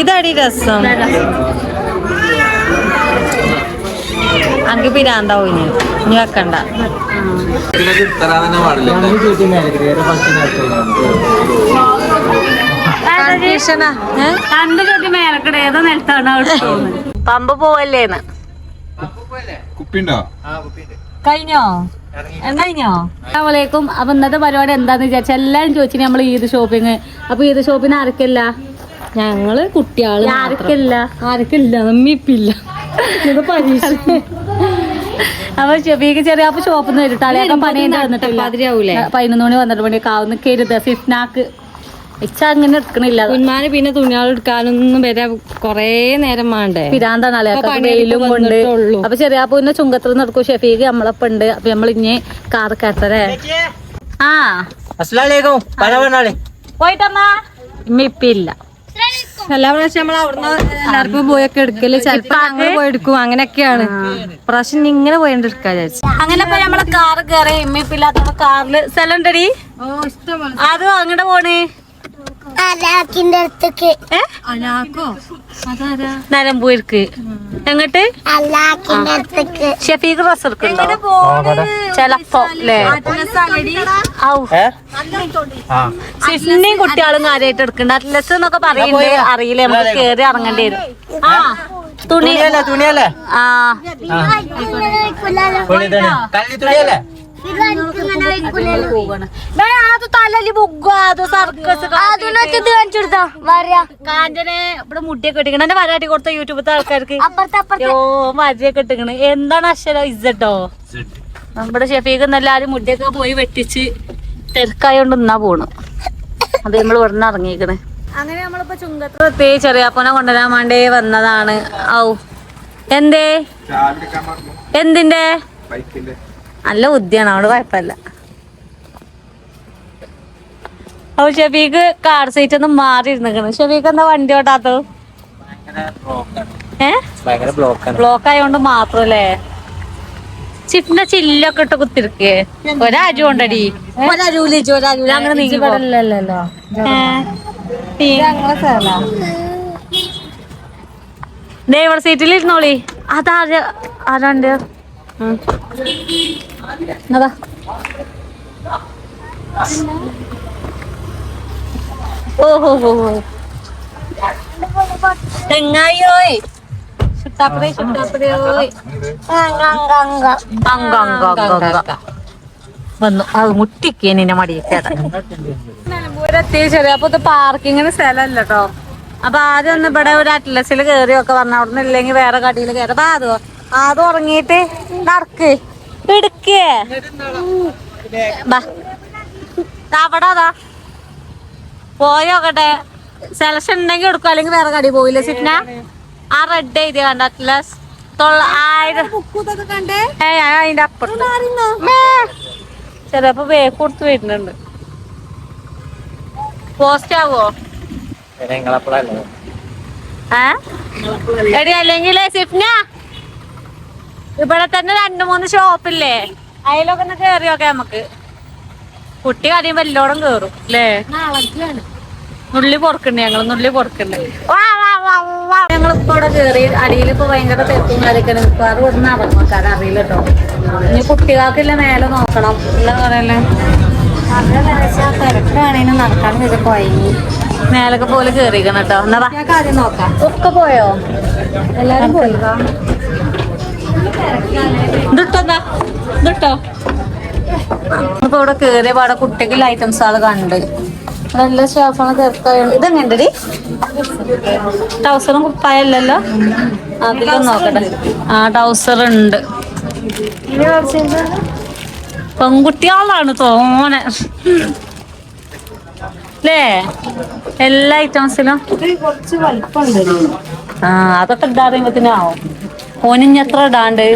ഇതാടി രസം. അനക്ക് പിരാന്താവും ഇനി വെക്കണ്ട. പമ്പ് പോവല്ലേന്ന് കഴിഞ്ഞോ? അസ്സലാമലൈക്കും. അപ്പൊ ഇന്നത്തെ പരിപാടി എന്താന്ന് വിചാരിച്ചാൽ എല്ലാരും ചോദിച്ചു നമ്മൾ ഈദ് ഷോപ്പിങ്. അപ്പൊ ഈദ് ഷോപ്പിന് ആർക്കല്ല? ഞങ്ങള് കുട്ടികള്. ആർക്കില്ല നമ്മിപ്പില്ല പരീക്ഷ. അപ്പൊ ഷെഫീക്ക് ചെറിയ അപ്പൊ ഷോപ്പിൽ നിന്ന് വരും. പണി വന്നിട്ടില്ല. 11 മണി 12 മണിയൊക്കെ ആവുന്ന കരുത്. സിഫ്നാക്ക് ഇച്ച അങ്ങനെ എടുക്കണില്ല. ഉന്മാന് പിന്നെ തുണികൾ എടുക്കാനൊന്നും വരെ കൊറേ നേരം വേണ്ടേ. പിരാന്താണ് വെയിലും കൊണ്ട്. അപ്പൊ ചെറിയാപ്പൂവിന്റെ ചുങ്കത്തിൽ നടക്കും. ഷെഫീക്ക് നമ്മളൊപ്പം ഉണ്ട്. അപ്പൊ നമ്മൾ ഇനി കാർ കയറ്റേ. ആ പോയിട്ടമ്മ ഇമ്മിപ്പില്ല. എല്ലാ പ്രാവശ്യം നമ്മൾ അവിടുന്ന് എല്ലാവർക്കും പോയൊക്കെ എടുക്കല്. ചിലപ്പോ അങ്ങനെ പോയി എടുക്കും. അങ്ങനെയൊക്കെയാണ്. പ്രാവശ്യം ഇങ്ങനെ പോയിട്ട് എടുക്കാ വിചാരിച്ചു. അങ്ങനെ ഇപ്പൊ നമ്മളെ കാറ് കയറി. ഇമ്മിപ്പില്ലാത്ത കാറില് സ്ഥലം ഉണ്ടടി. അത് അങ്ങോട്ട് പോണേ നിലമ്പൂർക്ക്. എങ്ങട്ട്? ഷെഫീക്ക് ഡ്രസ് എടുക്കണ്ടോ ചെലപ്പോ അല്ലേ? സിഫ്നിയും കുട്ടികളും കാര്യമായിട്ട് എടുക്കണ്ട. അറ്റ്ലസ് എന്നൊക്കെ പറയുന്നത് അറിയില്ല. നമുക്ക് കേറി ഇറങ്ങേണ്ടി വരും. ആ തുണിയല്ലേ? ആ തലല് ബുഗോ അത് സർക്കസ് കാഞ്ചനെ ഇവിടെ മുടിയൊക്കെ ഇട്ടിക്കണ. എന്റെ വരാട്ടി കൊടുത്ത യൂട്യൂബത്തെ ആൾക്കാർക്ക് മരിയൊക്കെ ഇട്ടിക്കണ്. എന്താണ് അക്ഷരം? ഇസട്ടോ. നമ്മുടെ ഷെഫീക്ക് എല്ലാരും മുടിയൊക്കെ പോയി വെട്ടിച്ച് തിരക്കായോണ്ട് ഇന്നാ പോണ്. അത് നമ്മൾ ഇവിടുന്ന് ഇറങ്ങിക്കണ്. അങ്ങനെ നമ്മളിപ്പോ ചുങ്കത്ത് ചെറിയാപ്പനെ കൊണ്ടുവരാൻ വേണ്ടി വന്നതാണ്. ഔ എന്തേ? എന്തിന്റെ? നല്ല ബുദ്ധിയാണ്. അവിടെ കുഴപ്പമില്ല. അപ്പൊ ഷെഫീക്ക് കാർ സീറ്റ് ഒന്നും മാറി ഇരുന്നിക്കണ്. ഷെഫീക്ക് എന്താ വണ്ടി ഓട്ടാത്ത? ബ്ലോക്ക് ആയോണ്ട് മാത്രല്ലേ? ചിപ്പിന്റെ ചില്ലൊക്കെ ഇട്ട് കുത്തിരിക്കേ. ഒരാജു കൊണ്ടടി. അങ്ങനെ നീങ്ങില്ലല്ലോ. ഡ്രൈവർ സീറ്റിൽ ഇരുന്നോളി. ആരാണ്ട് അതാ ഓഹോ തെങ്ങായോയ് വന്നു. അത് മുട്ടിക്കേ നിന്നെ മടിയേട്ടാ. നിലമ്പൂരെത്തി. ചെറിയ അപ്പൊ ഇത് പാർക്കിങ്ങിന് സ്ഥലമല്ല കേട്ടോ. അപ്പൊ ആദ്യം ഒന്ന് ഇവിടെ ഒരു അറ്റ്ലസിൽ കേറിയൊക്കെ പറഞ്ഞു. അവിടെ നിന്ന് ഇല്ലെങ്കിൽ വേറെ കടിയിൽ കയറി. അപ്പൊ അത് ഉറങ്ങിയിട്ട് നടക്ക് എടുക്കേ. അവിടെ അതാ പോയോക്കട്ടെ. സെലക്ഷൻ ഉണ്ടെങ്കിൽ എടുക്കും. അല്ലെങ്കിൽ വേറെ കടി പോയില്ല. സിഫ്ന ആ റെഡ് എഴുതിയ കണ്ട അറ്റ്ലസ് 900. അതിന്റെ അപ്പുറത്ത് ചിലപ്പോ വേക്ക് കൊടുത്ത് വരുന്നുണ്ട്. പോസ്റ്റ് ആവോ എടി? അല്ലെങ്കിൽ സിഫ്ന ഇവിടെ തന്നെ 2-3 ഷോപ്പില്ലേ, അതിലൊക്കെ ഒന്ന് കേറിയൊക്കെ നമുക്ക്. കുട്ടി കാര്യം വല്ലോടും കേറും അല്ലേ? നുള്ളി പൊറക്കണ്ട്. നുള്ളി പൊറക്കണ്ട്. ഞങ്ങളിപ്പോ ഇവിടെ കേറി. അടിയിലിപ്പോ ഭയങ്കര തെക്കും കാര്യമൊക്കെ. മിക്കവാറും ഇവിടെ നിന്ന് ഇറങ്ങാൻ അറിയില്ല കേട്ടോ. ഇനി കുട്ടികൾക്കില്ല മേലെ നോക്കണം. എന്താ പറയല്ലേ? തിരക്കാണേനും നടക്കാൻ വെച്ച് കൊയങ്ങി മേലൊക്കെ പോലെ കേറിക്കണം കേട്ടോ. എന്നാ ആദ്യം നോക്കാം. ഒക്കെ പോയോ? എല്ലാരും പോയിക്കാ. ഇതിട്ടോ ഇപ്പൊ ഇവിടെ കേറിയ പാടെ കുട്ടിക്കുള്ള ഐറ്റംസ് ആള് കണ്ട്. നല്ല സ്റ്റാഫാണ്. തിരക്കായോണ്ട് ഇതെങ്ങനെണ്ടടി? ടൗസറും കുപ്പായല്ലല്ലോ. അതിലൊന്നും നോക്കട്ടെ. ആ ടൗസർ ഉണ്ട്. പെൺകുട്ടികളാണ് തോനെ അല്ലേ? എല്ലാ ഐറ്റംസിലും കുറച്ച് വലിപ്പമുണ്ട്. ആ അതൊക്കെ ഇടാ പറയുമ്പത്തിനാവും. ഓനിഞ്ഞ എത്ര ഇടാണ്ട്?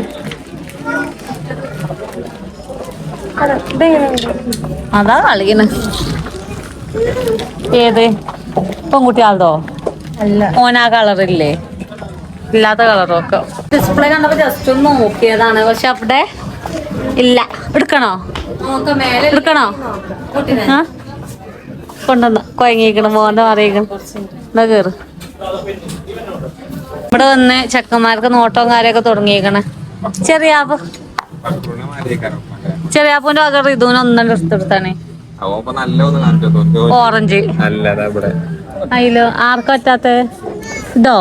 അതാ കളിക്കണ്. ഏത് പെൺകുട്ടിയാളതോ? അല്ല, ഓനാ കളറില്ലേ? ഇല്ലാത്ത കളറൊക്കെ ഡിസ്പ്ലേ കണ്ടപ്പോ ജസ്റ്റ് ഒന്ന് നോക്കിയതാണ്. പക്ഷെ അവിടെ ഇല്ല. എടുക്കണോ? എടുക്കണോ? കൊണ്ടുവന്ന കൊയങ്ങിക്കണം മോന്റെ അറിയിക്കണം എന്നാ കേറ്. ഇവിടെ വന്ന് ചെക്കന്മാർക്ക് നോട്ടവും കാര്യമൊക്കെ തുടങ്ങിയേക്കണേ. ചെറിയാപ്പൂന്റെ വക ഇതൂന് ഒന്നും എടുത്തെടുത്താണ്. ഓറഞ്ച് അതിലോ ആർക്കും പറ്റാത്ത ഇതോ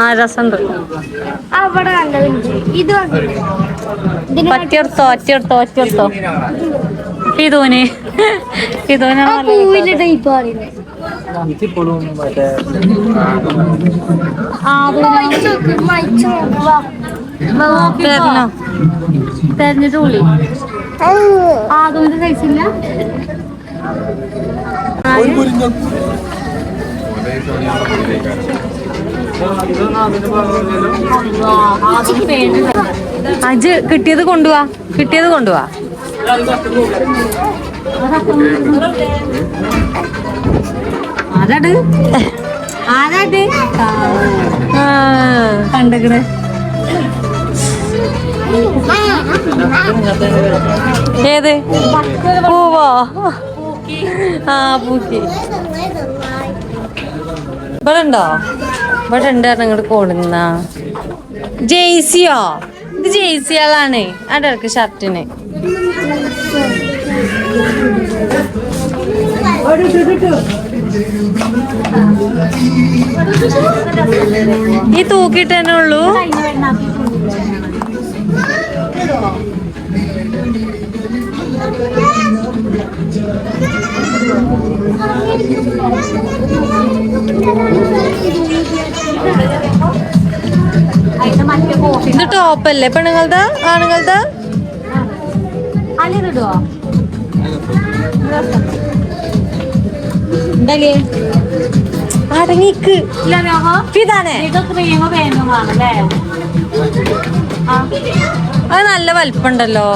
ആ രസമുണ്ട്. പറ്റിയെടുത്തോ ഒറ്റയെടുത്തോ ഇതൂന് തെരഞ്ഞിട്ട് വിളി ആദൂന്റെ കഴിച്ചില്ല. അജ് കിട്ടിയത് കൊണ്ടുപോവാ ആരാട് കണ്ടക്കണേ. ഏത് പൂവോ? ആ പൂക്കി ഇവിടെ ഉണ്ടോ? ഇവിടെ ഉണ്ടായിരുന്നു ഇങ്ങോട്ട് കൊടുന്ന ജെയ്സിയോ? ഇത് ജെയ്സിയാളാണ് അതിന്റെ ഷർട്ടിന്. ഈ തൂക്കിട്ട് തന്നെ ഉള്ളൂ. ഇത് ടോപ്പല്ലേ പെണ്ണുങ്ങളുടെ ആണുങ്ങളുടെ? അടങ്ങിക്ക് അത് നല്ല വലിപ്പുണ്ടല്ലോ.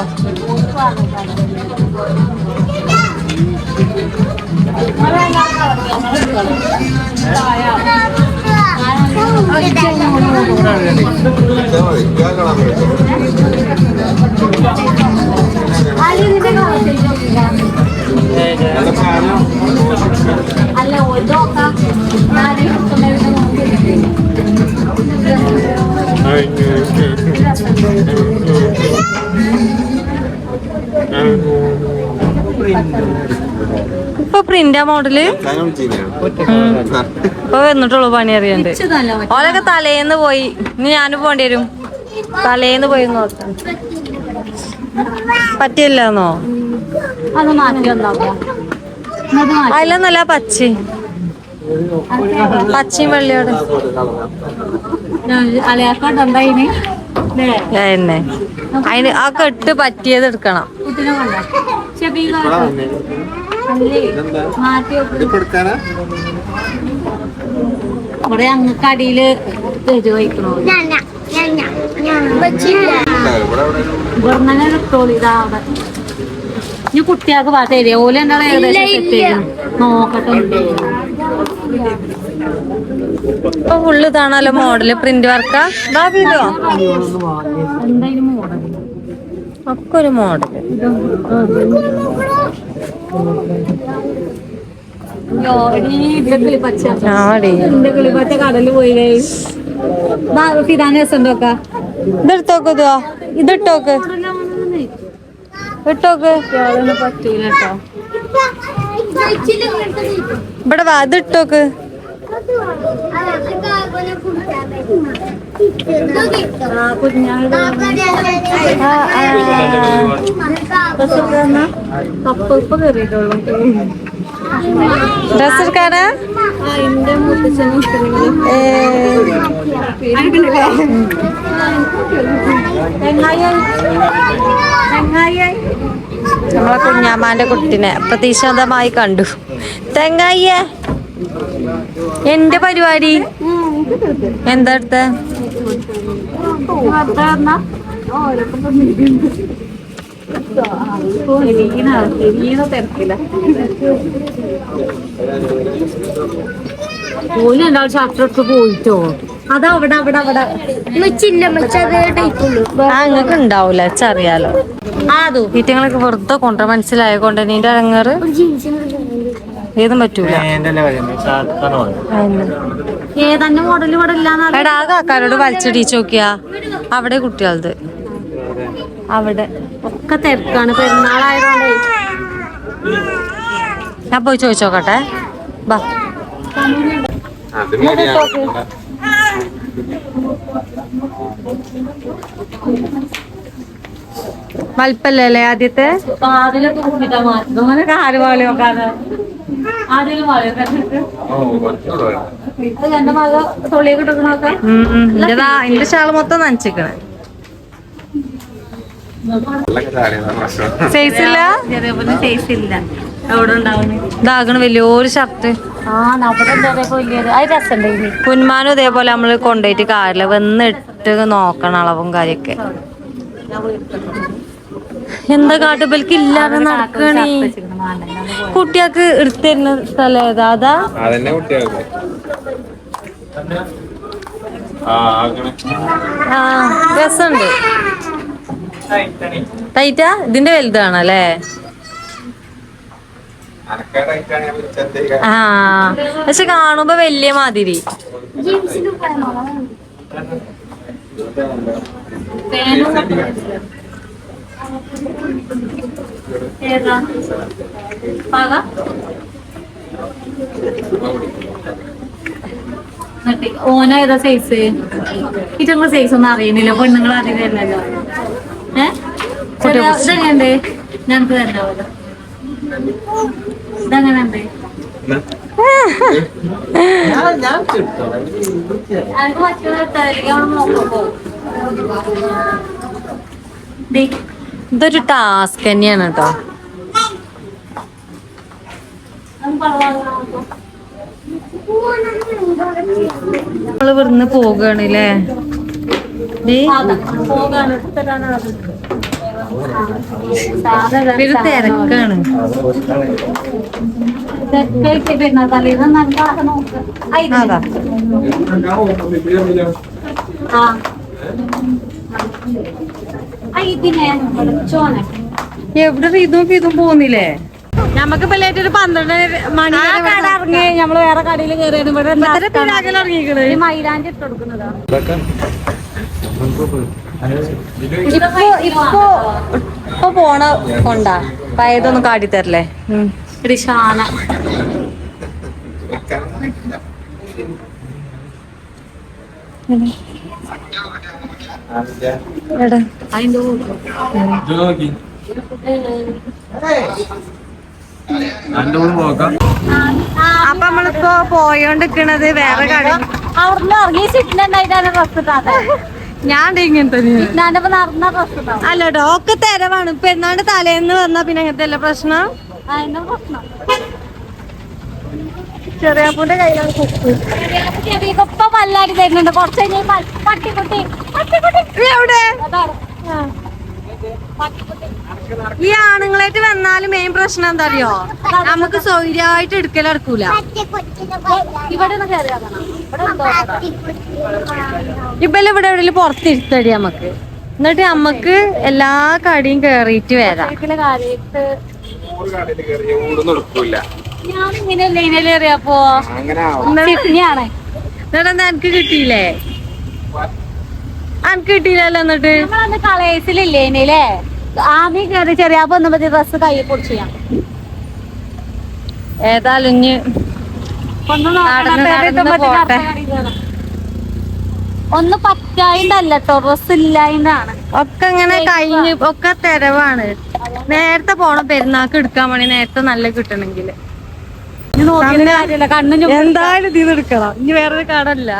അല്ല ഇപ്പൊ പ്രിന്റാ മോഡല് ഇപ്പൊ വന്നിട്ടുള്ളൂ. പണി അറിയണ്ട്. ഓലൊക്കെ തലേന്ന് പോയി. ഇനി ഞാനും പോണ്ടി വരും. തലേന്ന് പോയി നോക്കാം. പറ്റിയല്ലോ അതിലൊന്നല്ല പച്ചയും വെള്ളിയോട് എന്നെ അതിന് ആ കെട്ട് പറ്റിയത് എടുക്കണം. ഇവിടെ ഞങ്ങൾക്ക് അടിയില് വയ്ക്കണോ ഇനി കുട്ടികൾക്ക് പാട്ടേരിയ ഓല എന്താണ് ഏകദേശം നോക്കട്ടെ. ഇപ്പൊ ഫുള്ള് ഇതാണല്ലോ മോഡല്. പ്രിന്റ് വർക്കാ എന്തായാലും മോഡൽ ഒക്കെ ഒരു മോഡല്. കിളിപ്പച്ച കടല് പോയി ഇതാണ് രസമുണ്ടോക്ക. ഇതെടുത്തോക്ക് ഇതിട്ടോക്ക് പറ്റൂല കേട്ടോ. ഇവിടെ വാ ഇതിട്ടോക്ക്. കപ്പ് കയറിയിട്ടുള്ളൂ. ഡ്രസ് എടുക്കാനാ നമ്മളെ കുഞ്ഞാമാന്റെ കുട്ടിനെ പ്രതീക്ഷിതമായി കണ്ടു. തെങ്ങായിയേ എന്റെ പരിപാടി എന്താ എടുത്ത പോയി രണ്ടാൾ ഷർട്ട് എടുത്ത് പോയിട്ടോ. അതാ അവിടെ അവിടെ അവിടെ അങ്ങക്ക് ഉണ്ടാവൂല അറിയാലോ. ഈറ്റങ്ങളൊക്കെ വെറുതെ കൊണ്ട മനസ്സിലായ കൊണ്ട് നീന്റെ അരങ്ങറ് ഏതും പറ്റൂല. ഏതന്നെ മോഡല് ഇവിടെ ഇല്ലാന്ന് എടാ ആ കാക്കാരോട് വലിച്ചിടീച്ച് നോക്കിയാ അവിടെ കുട്ടികളത് അവിടെ ഒക്കെ തിരക്കാണ് പെരുന്നാളായതുകൊണ്ടേ. ഞാൻ പോയി ചോദിച്ചോക്കട്ടെ. ബാ വലിപ്പല്ലേ ആദ്യത്തെ എന്റെ ഷാള് മൊത്തം നനച്ചിക്കണേ. സൈസ് ഇല്ല സൈസ് ഇല്ല. എവിടെ ഉണ്ടാവുന്നു ഇതാകണ വലിയൊരു ഷർട്ട്. കുന്മാനും ഇതേപോലെ നമ്മള് കൊണ്ടുപോയിട്ട് കാര്യമില്ല, വന്നിട്ട് നോക്കണം അളവും കാര്യൊക്കെ. എന്താ കാട്ടുബൽക്ക് ഇല്ലാതെ നടക്കണേ. കുട്ടികൾക്ക് എടുത്തിരുന്ന സ്ഥലം ഏതാ? അതാ ആ രസമുണ്ട്. ടൈറ്റാ ഇതിന്റെ വലുതാണല്ലേ? ആ പക്ഷെ കാണുമ്പോ വലിയ മാതിരി. ഓന ഏതാ സൈസ്? ഇറ്റങ്ങളെ സൈസ് ഒന്നും അറിയുന്നില്ല, പെണ്ണുങ്ങൾ അറിയുന്നില്ലല്ലോ. ഇതെങ്ങനെയുണ്ട്? ഞങ്ങക്ക് തന്നെയാവല്ലോ. ഇതെങ്ങനെയുണ്ട്? ഇതൊരു ടാസ്ക് തന്നെയാണ് കേട്ടോ. നമ്മള് ഇവിടുന്ന് പോകാണല്ലേ? തിരക്കാണ്. അതാ എവിടെ ഇതും പോകുന്നില്ലേ? ഞമ്മക്കിപ്പോ ലേറ്റ് ഒരു 12 മണി ഇറങ്ങി നമ്മള് വേറെ കടയിൽ കയറിയാണ്. ഇറങ്ങിക്കണ്. മൈലാഞ്ചി ഇട്ട് കൊടുക്കുന്നതാ. ഇപ്പൊ പോണ കൊണ്ടാ പയതൊന്നും കാട്ടിത്തരല്ലേ? ഷാന അപ്പൊ നമ്മളിപ്പോ പോയോണ്ടിരിക്കണത് വേറെ കട. അവിടുന്ന് ഇറങ്ങി സിറ്റിനുണ്ടായിട്ടാണ് ഡ്രസ് ഇട്ടാതെ. ഞാൻ ഇങ്ങനത്തെ നടന്ന ഡ്രസ് ഇട്ടാ അല്ലട്ടോ. ഒക്കെ തെരവാണ്. ഇപ്പൊ എന്നാണ്ട് തലേന്ന് വന്നാ പിന്നെ അങ്ങനത്തെ അല്ല പ്രശ്നം. ചെറിയാപ്പൂന്റെ കയ്യിലാണ് കുക്ക്. ഇപ്പൊ പല്ലാടി തരുന്നുണ്ട്. കുറച്ച് കഴിഞ്ഞാൽ പട്ടിക്കുട്ടി എവിടെ? ഈ ആണുങ്ങളായിട്ട് വന്നാലും മെയിൻ പ്രശ്നം എന്താ അറിയോ? നമുക്ക് സൗകര്യമായിട്ട് എടുക്കലടക്കൂല. ഇപ്പല്ല ഇവിടെ എവിടെയെങ്കിലും പുറത്തിരുത്തടി നമ്മക്ക്. എന്നിട്ട് നമ്മക്ക് എല്ലാ കടിയും കേറിയിട്ട് വരാം. ഞാനിങ്ങനെയല്ലേ ഇനല്ലേ അറിയാപ്പോ എന്നിട്ടെന്താ എനിക്ക് കിട്ടിയില്ലേ? എനിക്ക് കിട്ടിയില്ലല്ലോ. എന്നിട്ട് നമ്മളന്ന് കളേഴ്സിലില്ലേ ഇനല്ലേ ആദ്യം കയറി ചെറിയാപ്പോ വന്നപ്പോ ഡ്രസ് കൈ പൊടിച്ച് ചെയ്യാം. ഏതായാലും ഇഞ്ഞ് ഒന്ന് പറ്റായിണ്ടല്ലോ ഡ്രസ് ഇല്ലായിണ്ടാണ്. ഒക്കെ ഇങ്ങനെ കഴിഞ്ഞ് ഒക്കെ തെരവാണ്. നേരത്തെ പോണം പെരുന്നാക്ക് എടുക്കാൻ വേണ്ടി. നേരത്തെ നല്ല കിട്ടണമെങ്കിൽ എന്തായാലും ഇതിന്ന് എടുക്കണം. ഇനി വേറൊരു കടല്ല.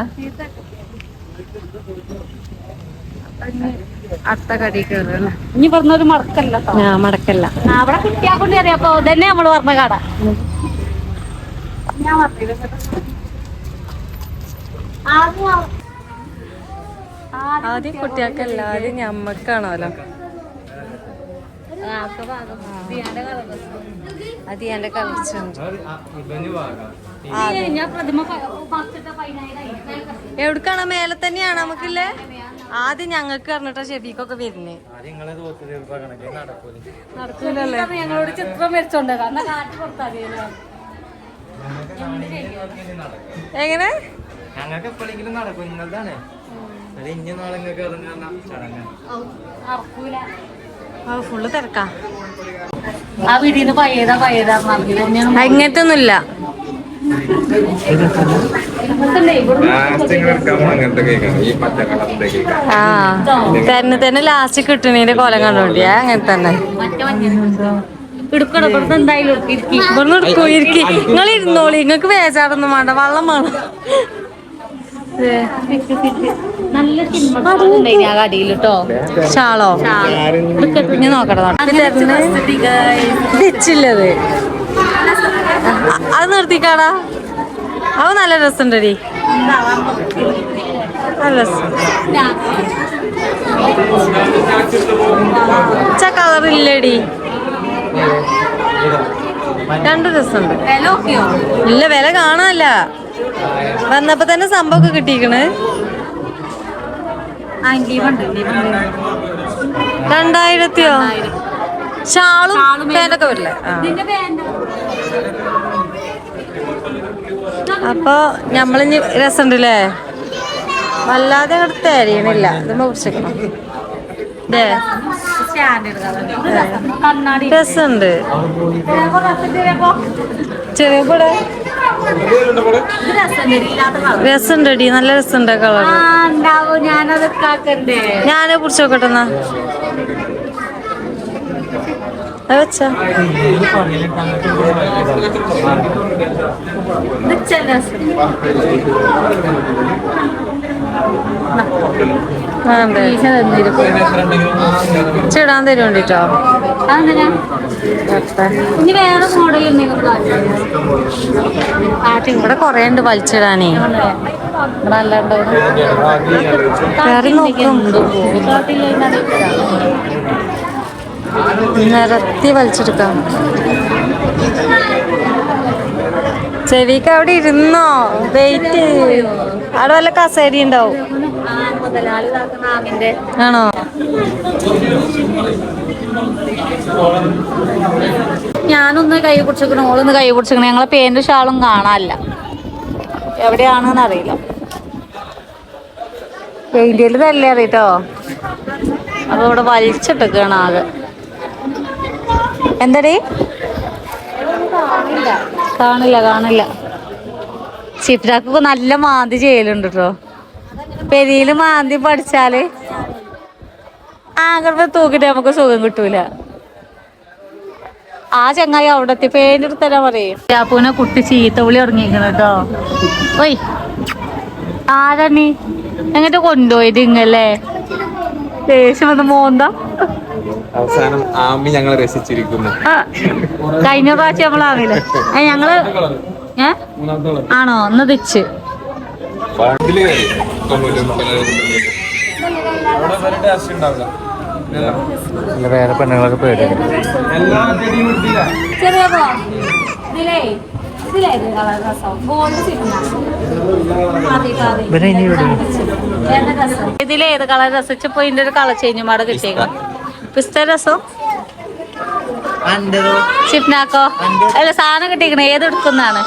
അടുത്ത കടി കയറണം. ഇനി പറഞ്ഞൊരു മടക്കല്ല. മടക്കല്ല. അവിടെ കുട്ടിയാക്കൊണ്ട് അറിയാപ്പോ തന്നെ നമ്മള് പറഞ്ഞ കട. ഞാൻ ആദ്യം കുട്ടികൾക്കല്ല, ആദ്യം ഞമ്മക്കാണല്ലോ. അത് എന്റെ കളക്ഷൻ എവിടക്കാണ്? മേലെ തന്നെയാണ് നമുക്കില്ലേ. ആദ്യം ഞങ്ങൾക്ക് പറഞ്ഞിട്ടാ ഷെബിക്കൊക്കെ വരുന്നേ. നടക്കൂലല്ലേ? ഞങ്ങളോട് ചിത്രം വരച്ചോണ്ടേ എങ്ങനെ? ഞങ്ങൾക്ക് എപ്പോഴെങ്കിലും നടക്കും. നിങ്ങളതാണ് ഇനി നാളെ ഫുള്ള് തിരക്കാ. ആ വീടിന്ന് പയ്യതാ അങ്ങനത്തെ ഒന്നുമില്ല. ആ തന്നെ ലാസ്റ്റ് കിട്ടണേന്റെ കോലം കണ്ടോണ്ടിയാ. അങ്ങനെ തന്നെ ഇവിടുന്ന് എടുക്കൂ. ഇരിക്കി നിങ്ങൾ ഇരുന്നോളി. നിങ്ങൾക്ക് വേചാടൊന്നും വേണ്ട. വെള്ളം വേണം. നല്ല കടിയിട്ടോ ഷാളോ ഇനി നോക്കട്ടെ. വെച്ചില്ലത് അത് നിർത്തിക്കാടാ. അവ നല്ല രസമുണ്ടടി. നല്ല രസം. കളറില്ലടി. രണ്ടു രസമുണ്ട്. ഇല്ല വില കാണാനല്ല. വന്നപ്പോ തന്നെ സംഭവമൊക്കെ കിട്ടിക്കണ്. 2000-യോ? ഷാളും പാൻറ്റൊക്കെ വരില്ലേ? അപ്പൊ ഞമ്മളിഞ്ഞ് രസമുണ്ടല്ലേ. വല്ലാതെ അങ്ങോട്ട് തരയണില്ല. ഇതുമ്പോ കുറിച്ചിക്കണം. രസമുണ്ട്. ചെറിയ കൂടെ രസമുണ്ടടി. നല്ല രസമുണ്ട് കളർ. ഞാനെ കുറിച്ചോക്കട്ടെ എന്നാ. വെച്ചാ ചിടാൻ തരുണ്ടിട്ടോ. ഇവിടെ കൊറേ ഉണ്ട് വലിച്ചിടാനേ. വേറെ നോക്കും. നിരത്തി വലിച്ചെടുക്കാം. ചെവിക്ക് അവിടെ ഇരുന്നോ? വെയിറ്റ്. അവിടെ വല്ല കസേരി ഉണ്ടാവും. ആണോ? ഞാനൊന്ന് കൈ പിടിച്ചിക്കണ, ഓളൊന്ന് കൈ പിടിച്ചിക്കണ. ഞങ്ങളെ പേന്റ് ഷാളും കാണാനില്ല. എവിടെയാണെന്ന് അറിയില്ല. പെയിന്റിൽ തല്ലേ അറിയട്ടോ. അപ്പൊ ഇവിടെ വലിച്ചിട്ടൊക്കെയാണ് ആകെ. എന്തടി? കാണില്ല. ചിപ്രാക്കൊക്കെ നല്ല മാന്തി ചെയ്യലുണ്ട് കേട്ടോ. പെരിയില് മാന്തി പഠിച്ചാല് ആകെ തൂക്കിട്ട് നമുക്ക് സുഖം കിട്ടൂല. ആ ചങ്ങായി അവിടെ എത്തി പേന്റ് എടുത്തരാ പറയും. രാപ്പൂനെ കുട്ടി ചീത്ത വിളി ഇറങ്ങിയിരിക്കണം കേട്ടോ. ഓയ് ആരാ നീ? എങ്ങോട്ട് കൊണ്ടുപോയത് ഇങ്ങല്ലേ? ദേഷ്യം വന്ന് മോന്താ. അവസാനം ആമി ഞങ്ങളെ രസിച്ചിരിക്കുന്നു. കഴിഞ്ഞ പ്രാവശ്യം നമ്മളാവില്ലേ ഞങ്ങള് ആണോ? ഒന്ന് തിച്ച് വേറെ പെണ്ണുങ്ങളൊക്കെ പേടി. ഇതിലേത് കളർ രസിച്ചപ്പോ ഇതിന്റെ ഒരു കളർ ചേഞ്ചും അവിടെ കിട്ടിയേക്കാം. പിസ്ത രസം ഷിപ്നാക്കോ? അല്ല സാധനം കിട്ടിയേക്കണേ. ഏത് എടുക്കുന്നാണ്?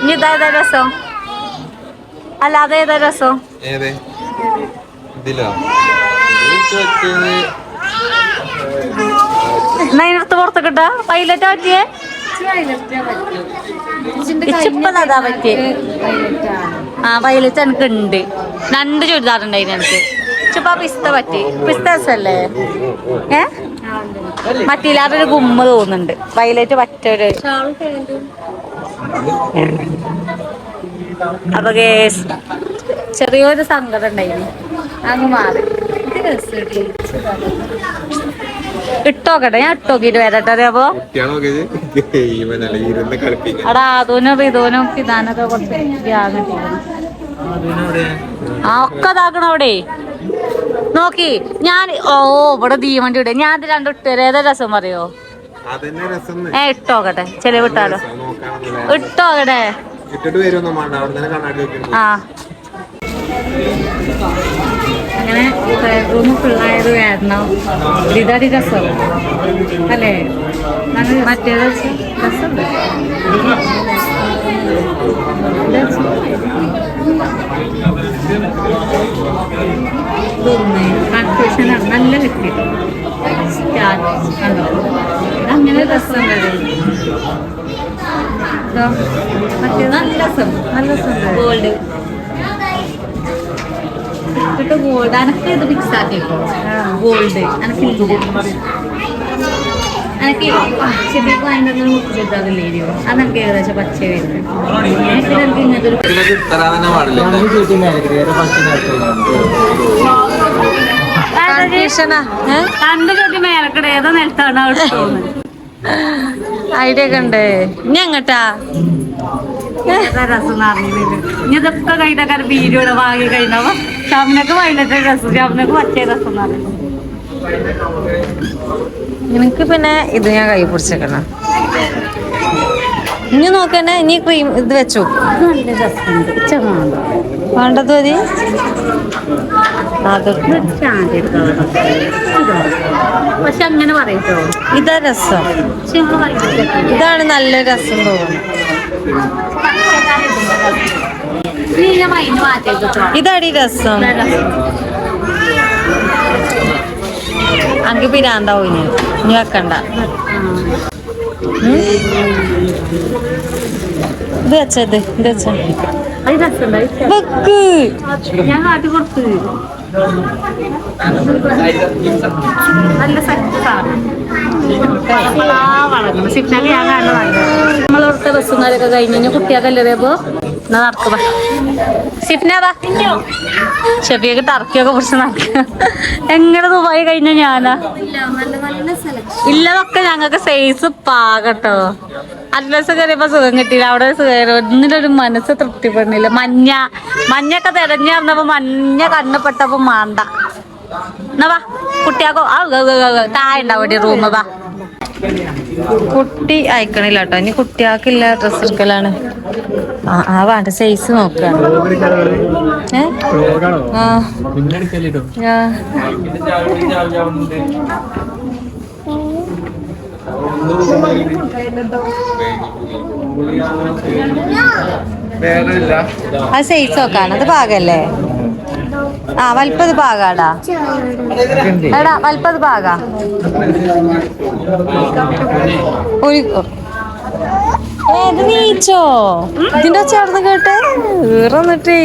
ഇനി ഇതേതാ രസം? അല്ല അതേതാ രസം? അതിനടുത്ത് പുറത്ത് കിട്ടാ പൈലറ്റ് പറ്റിയേ. ഇച്ചിപ്പതാ പറ്റിയേ. ആ പൈലറ്റ് എനിക്ക് ഉണ്ട്. 2 ചുരിദാറുണ്ടായിരുന്നു എനിക്ക്. ഇച്ചിപ്പ പിസ്ത പറ്റി. പിസ്ത രസല്ലേ? മറ്റില്ലാതൊരു ഗുമ്മ തോന്നുന്നുണ്ട്. പൈലറ്റ് പറ്റൊരു. അപ്പൊ ചെറിയൊരു സങ്കടം ഉണ്ടായിരുന്നു. അങ്ങ് മാറി. ഇട്ടോക്കട്ടെ. ഞാൻ ഇട്ടോക്കിട്ട് വരട്ടെ. അപ്പൊ അവിടെ ആദൂനും റിതൂനും ഇതാനൊക്കെ കുറച്ച് ആ ഒക്കെ ഇതാക്കണം അവിടെ. നോക്കി ഞാൻ ഇവിടെ തീവണ്ടി ഇടേ ഞാൻ ഇത് രണ്ടും ഇട്ടേ ഏതാ രസം പറയോ ഇട്ടോക്കട്ടെ ചെലവിട്ടാലോ ഇട്ടോക്കട്ടെ ആ അങ്ങനെ റൂം ഫുള്ളായത് കാരണം ഇതാടി രസം അല്ലേ മറ്റേ രസമുണ്ട് കൺഫ്യൂഷനാണ് നല്ല കിട്ടി അങ്ങനെ രസം മറ്റേ നല്ല രസം നല്ല രസം ഗോൾഡ് ഗോൾഡ് അനക്ക് ഇത് ഫിക്സ് ആക്കിക്കോ ഗോൾഡ് അനക്ക് എനിക്ക് ശരിക്കും അതിൻ്റെ മുറിച്ചിട്ടാകില്ലേരിയോ അതൊക്കെ ഏകദേശം പച്ച വരുന്നത് എനിക്ക് ഇങ്ങനത്തെ ഒരു കണ്ടു ചോട്ടി മേലക്കട ഏതോ നിലത്താണ് അവിടെ തോന്നുന്നത് ഐഡിയ ഒക്കെ ഉണ്ട് ഇനി എങ്ങട്ടാ രസം അറിഞ്ഞില്ല ഇനി ഇതൊക്കെ കഴിഞ്ഞാൽ വീഡിയോ വാങ്ങി കഴിഞ്ഞപ്പോ ഷാമിനൊക്കെ വൈകിട്ട് രസം ഷാമിനൊക്കെ പച്ച രസം എന്ന് അറിയില്ല എനിക്ക് പിന്നെ ഇത് ഞാൻ കൈ പിടിച്ചേക്കണം ഇനി നോക്കണേ ഇനി ക്രീം ഇത് വെച്ചു നല്ല രസമുണ്ട് വേണ്ടത് മതി അതൊക്കെ പക്ഷെ അങ്ങനെ പറയട്ടോ ഇതാ രസം ഇതാണ് നല്ല രസം തോന്നുന്നു ഇതാടി രസം അനക്ക് പിരാന്താവും ഇനി വെക്കണ്ട ഇത് വെച്ചത് ഇത് വെച്ച വെക്ക് ഞാൻ കാട്ടി കൊടുത്ത് നല്ല സക്സാണ് സിഗ്നൽ ഞാൻ കാണുന്നതല്ല നമ്മളവിടുത്തെ ബസ്സുകാരൊക്കെ കഴിഞ്ഞ് കുട്ടിയൊക്കെ അപ്പോ എന്നാ നടക്കുക സിഫ്നാ ഷെഫിയൊക്കെ ടർക്കിയൊക്കെ പിടിച്ച് നടക്കുക എങ്ങനെ ദുബായി കഴിഞ്ഞ ഞാനാ ഇല്ലതൊക്കെ ഞങ്ങൾക്ക് സൈസ് പാകട്ടോ അഡ്രസ് കയറിയപ്പോ സുഖം കിട്ടിയില്ല അവിടെ ഒന്നിനും ഒരു മനസ്സ് തൃപ്തിപ്പെടുന്നില്ല മഞ്ഞൊക്കെ തെരഞ്ഞു പറഞ്ഞപ്പോ മഞ്ഞ കണ്ണപ്പെട്ടപ്പോ മാണ്ട എന്നാ വാ കുട്ടിയാക്കോ താഴെ ഉണ്ടാവും റൂമ് വാ കുട്ടി അയക്കണില്ല കേട്ടോ ഇനി കുട്ടിയാക്കില്ല ഡ്രസ് എടുക്കലാണ് ആ വേണ്ട സൈസ് നോക്കുക ആ സൈസ് നോക്കാണ് അത് പാകല്ലേ ആ വലുപ്പത് പാകാടാ എടാ വലുപ്പത് പാകാ ഏത് നീച്ചോ ഇതിന്റെ ചേർന്ന് കേട്ടെ വീറന്നിട്ടേ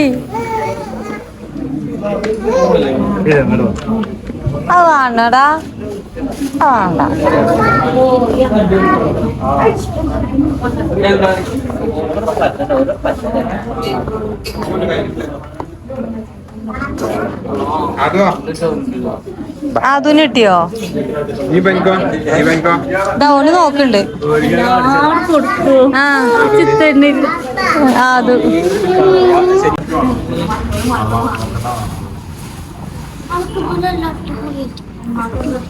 അത് വേണ്ടടാ വേണ്ട അതിന് കിട്ടിയോ ഓന് നോക്കണ്ട് അത്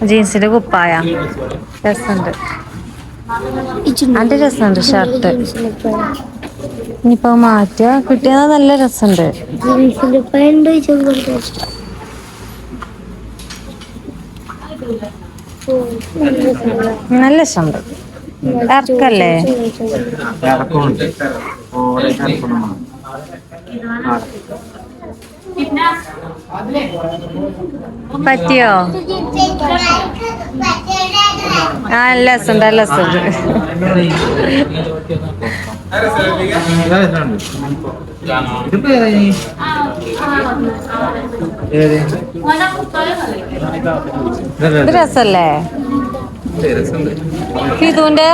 ജീൻസിന്റെ കുപ്പായ രസമുണ്ട് നല്ല രസമുണ്ട് ഷർട്ട് ഇനിയിപ്പോ മാറ്റുക കിട്ടിയത് നല്ല രസമുണ്ട് നല്ല രസമുണ്ട് ഇറക്കല്ലേ പറ്റിയോ ആ നല്ല രസമുണ്ട് നല്ല രസമുണ്ട് ഇത് രസല്ലേ ഇതുണ്ട്